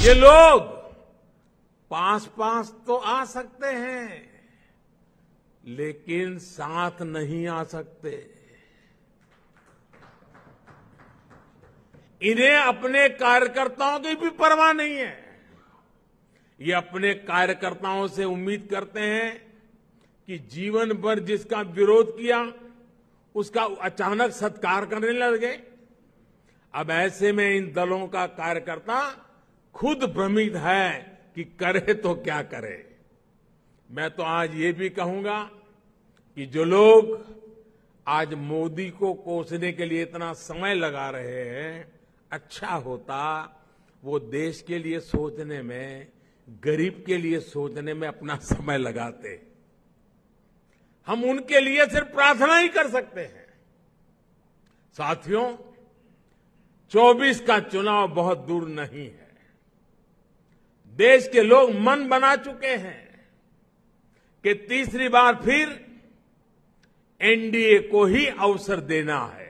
ये लोग पास पास तो आ सकते हैं, लेकिन साथ नहीं आ सकते। इन्हें अपने कार्यकर्ताओं की भी परवाह नहीं है। ये अपने कार्यकर्ताओं से उम्मीद करते हैं कि जीवन भर जिसका विरोध किया उसका अचानक सत्कार करने लगे। अब ऐसे में इन दलों का कार्यकर्ता खुद भ्रमित है कि करे तो क्या करे। मैं तो आज ये भी कहूंगा कि जो लोग आज मोदी को कोसने के लिए इतना समय लगा रहे हैं, अच्छा होता वो देश के लिए सोचने में, गरीब के लिए सोचने में अपना समय लगाते। हम उनके लिए सिर्फ प्रार्थना ही कर सकते हैं। साथियों, 24 का चुनाव बहुत दूर नहीं है। देश के लोग मन बना चुके हैं कि तीसरी बार फिर एनडीए को ही अवसर देना है।